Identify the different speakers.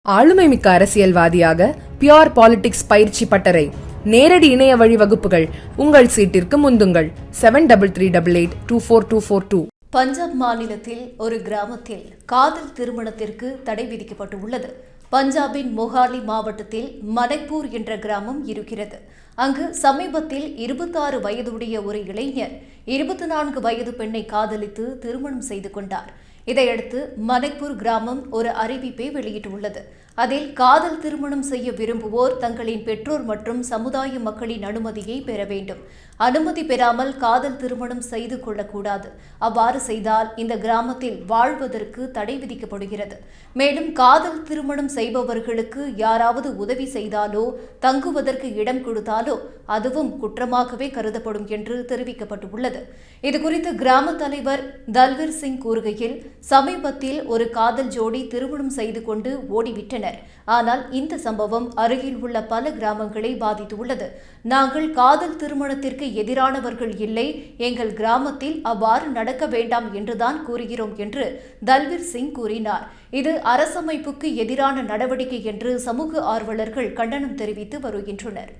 Speaker 1: ஆளுமைமிக்க அரசியல்வாதியாக pure politics பயிற்சி பட்டறை நேரடி இணைய வழி வகுப்புகள் உங்கள் சீட்டிற்கு முந்துங்கள் 7338824242.
Speaker 2: பஞ்சாப் மாநிலத்தில் ஒரு கிராமத்தில் காதல் திருமணத்திற்கு தடை விதிக்கப்பட்டுள்ளது. பஞ்சாபின் மொஹாலி மாவட்டத்தில் மனைப்பூர் என்ற கிராமம் இருக்கிறது. அங்கு சமீபத்தில் 26 வயதுடைய ஒரு இளைஞர் 24 வயது பெண்ணை காதலித்து திருமணம் செய்து கொண்டார். இதையடுத்து மனைப்பூர் கிராமம் ஒரு அறிவிப்பை வெளியிட்டுள்ளது. அதில் காதல் திருமணம் செய்ய விரும்புவோர் தங்களின் பெற்றோர் மற்றும் சமுதாய மக்களின் அனுமதியை பெற வேண்டும். அனுமதி பெறாமல் காதல் திருமணம் செய்து கொள்ளக்கூடாது. அவ்வாறு செய்தால் இந்த கிராமத்தில் வாழ்வதற்கு தடை விதிக்கப்படுகிறது. மேலும் காதல் திருமணம் செய்பவர்களுக்கு யாராவது உதவி செய்தாலோ தங்குவதற்கு இடம் கொடுத்தாலோ அதுவும் குற்றமாகவே கருதப்படும் என்று தெரிவிக்கப்பட்டுள்ளது. இதுகுறித்து கிராம தலைவர் தல்வீர் சிங் கூறுகையில், சமீபத்தில் ஒரு காதல் ஜோடி திருமணம் செய்து கொண்டு ஓடிவிட்டனர். ஆனால் இந்த சம்பவம் அருகில் உள்ள பல கிராமங்களை பாதித்துள்ளது. நாங்கள் காதல் திருமணத்திற்கு எதிரானவர்கள் இல்லை, எங்கள் கிராமத்தில் அவ்வாறு நடக்க வேண்டாம் என்றுதான் கூறுகிறோம் என்று தல்வீர் சிங் கூறினார். இது அரசமைப்புக்கு எதிரான நடவடிக்கை என்று சமூக ஆர்வலர்கள் கண்டனம் தெரிவித்து வருகின்றனர்.